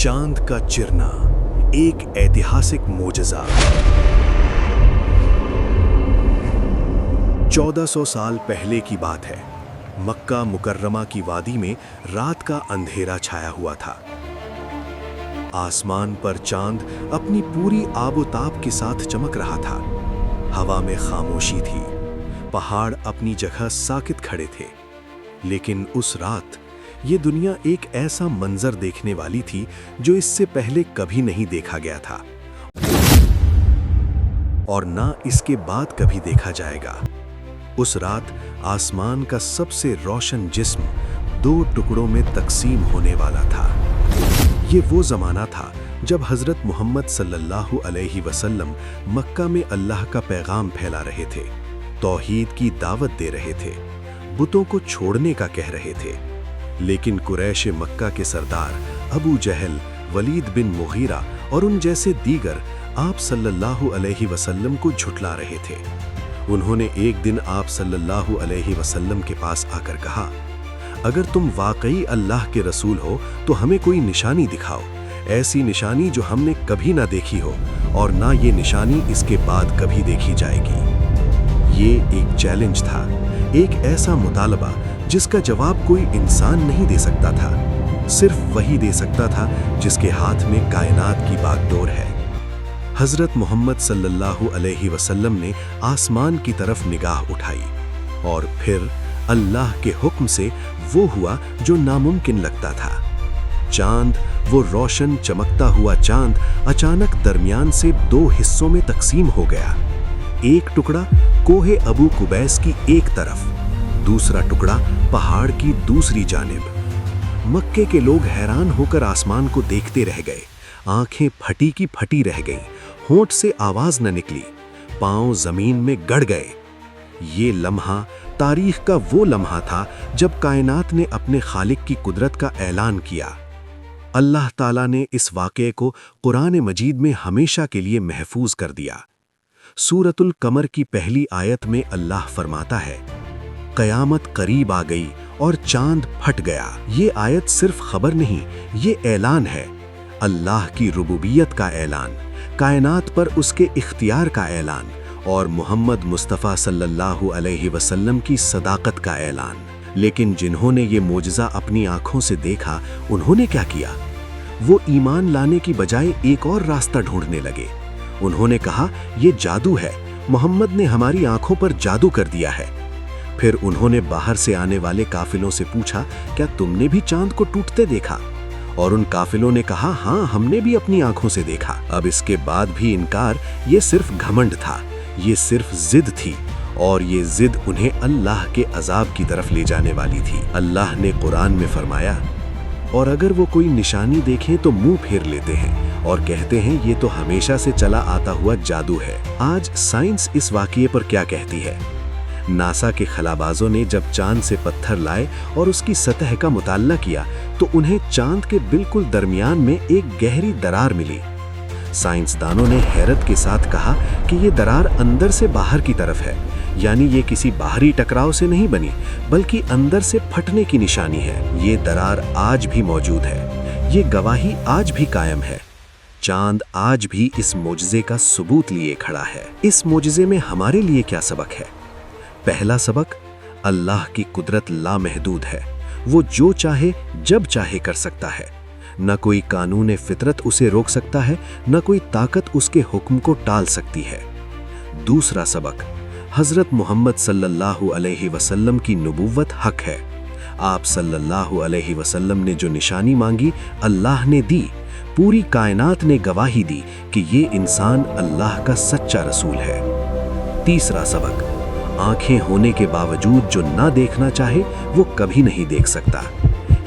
चांद का चिरना एक ऐतिहासिक मोजज़ा। 1400 साल पहले की बात है। मक्का मुकर्रमा की वादी में रात का अंधेरा छाया हुआ था। आसमान पर चांद अपनी पूरी आबोताब के साथ चमक रहा था। हवा में खामोशी थी। पहाड़ अपनी जगह साकित खड़े थे। लेकिन उस रात ये दुनिया एक ऐसा मंजर देखने वाली थी जो इससे पहले कभी नहीं देखा गया था और ना इसके बाद कभी देखा जाएगा। उस रात आसमान का सबसे रोशन जिस्म 2 टुकड़ों में तकसीम होने वाला था। ये वो ज़माना था जब हज़रत मोहम्मद सल्लल्लाहु अलैहि वसल्लम मक्का में अल्लाह का पैगाम फैला रहे थे, तौहीद की दावत दे रहे थे, बुतों को छोड़ने का कह रहे थे। लेकिन कुरैश मक्का के सरदार अबू जहल, वलीद बिन मुगीरा और उन जैसे दीगर आप सल्लल्लाहु अलैहि वसल्लम को झुठला रहे थे। उन्होंने एक दिन आप सल्लल्लाहु अलैहि वसल्लम के पास आकर कहा, अगर तुम वाकई अल्लाह के रसूल हो तो हमें कोई निशानी दिखाओ, ऐसी निशानी जो हमने कभी ना देखी हो और ना ये निशानी इसके बाद कभी देखी जाएगी। ये एक चैलेंज था, एक ऐसा मुतालबा जिसका जवाब कोई इंसान नहीं दे सकता था। सिर्फ वही दे सकता था जिसके हाथ में कायनात की बागडोर है। हज़रत मोहम्मद सल्लल्लाहु अलैहि वसल्लम ने आसमान की तरफ निगाह उठाई और फिर अल्लाह के हुक्म से वो हुआ जो नामुमकिन लगता था। चांद, वो रोशन चमकता हुआ चांद अचानक दरमियान से 2 हिस्सों में तकसीम हो गया। एक टुकड़ा कोहे अबू कुबैस की एक तरफ, दूसरा टुकड़ा पहाड़ की दूसरी जानिब। मक्के के लोग हैरान होकर आसमान को देखते रह गए। आंखें फटी की फटी रह गईं, होंठ से आवाज न निकली, पांव जमीन में गड़ गए। ये लम्हा तारीख का वो लम्हा था जब कायनात ने अपने खालिक की कुदरत का ऐलान किया। अल्लाह ताला ने इस वाक़े को कुरान मजीद में हमेशा के लिए महफूज कर दिया। सूरतुल कमर की पहली आयत में अल्लाह फरमाता है, क़यामत करीब आ गई और चांद फट गया। ये आयत सिर्फ खबर नहीं, ये ऐलान है, अल्लाह की रुबूबियत का ऐलान, कायनात पर उसके इख्तियार का ऐलान और मोहम्मद मुस्तफ़ा सल्लल्लाहु अलैहि वसल्लम की सदाकत का ऐलान। लेकिन जिन्होंने ये मोजज़ा अपनी आंखों से देखा, उन्होंने क्या किया? वो ईमान लाने की बजाय एक और रास्ता ढूंढने लगे। उन्होंने कहा, ये जादू है, मोहम्मद ने हमारी आंखों पर जादू कर दिया है। फिर उन्होंने बाहर से आने वाले काफिलों से पूछा, क्या तुमने भी चांद को टूटते देखा? और उन काफिलों ने कहा, हाँ, हमने भी अपनी आंखों से देखा। अब इसके बाद भी इनकार ये सिर्फ घमंड था, ये सिर्फ जिद थी और ये जिद उन्हें अल्लाह के अजाब की तरफ ले जाने वाली थी। अल्लाह ने कुरान में फरमाया, और अगर वो कोई निशानी देखें तो मुंह फेर लेते हैं और कहते हैं ये तो हमेशा से चला आता हुआ जादू है। आज साइंस इस वाक़ये पर क्या कहती है? नासा के खलाबाजों ने जब चांद से पत्थर लाए और उसकी सतह का मुताल्ला किया तो उन्हें चांद के बिल्कुल दरमियान में एक गहरी दरार मिली। साइंसदानों ने हैरत के साथ कहा कि ये दरार अंदर से बाहर की तरफ है, यानी ये किसी बाहरी टकराव से नहीं बनी बल्कि अंदर से फटने की निशानी है। ये दरार आज भी मौजूद है, ये गवाही आज भी कायम है। चांद आज भी इस मोजज़े का सबूत लिए खड़ा है। इस मोजज़े में हमारे लिए क्या सबक है? पहला सबक, अल्लाह की कुदरत लामहदूद है। वो जो चाहे जब चाहे कर सकता है। न कोई कानून फितरत उसे रोक सकता है, न कोई ताकत उसके हुक्म को टाल सकती है। दूसरा सबक, हज़रत मोहम्मद सल्लल्लाहु अलैहि वसल्लम की नबूवत हक है। आप सल्लल्लाहु अलैहि वसल्लम ने जो निशानी मांगी, अल्लाह ने दी। पूरी कायनात ने गवाही दी कि ये इंसान अल्लाह का सच्चा रसूल है। तीसरा सबक, आंखें होने के बावजूद जो ना देखना चाहे वो कभी नहीं देख सकता।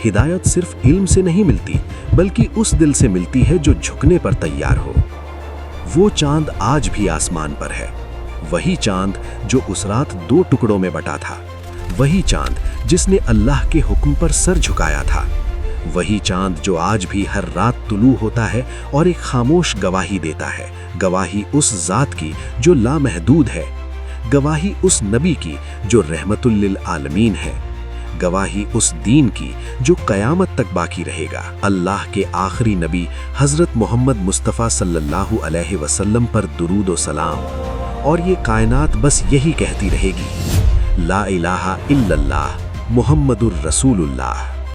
हिदायत सिर्फ इल्म से नहीं मिलती बल्कि उस दिल से मिलती है जो झुकने पर तैयार हो। वो चांद आज भी आसमान पर है, वही चांद जो उस रात 2 टुकड़ों में बटा था, वही चांद जिसने अल्लाह के हुक्म पर सर झुकाया था, वही चांद जो आज भी हर रात तुलू होता है और एक खामोश गवाही देता है। गवाही उस ज़ात की जो लामहदूद है, गवाही उस नबी की जो रहमतुल लिल आलमीन है, گواہی اس دین کی جو قیامت تک باقی رہے گا، اللہ کے آخری نبی حضرت محمد مصطفیٰ صلی اللہ علیہ وسلم پر درود و سلام، اور یہ کائنات بس یہی کہتی رہے گی، لا الہ الا اللہ محمد الرسول اللہ۔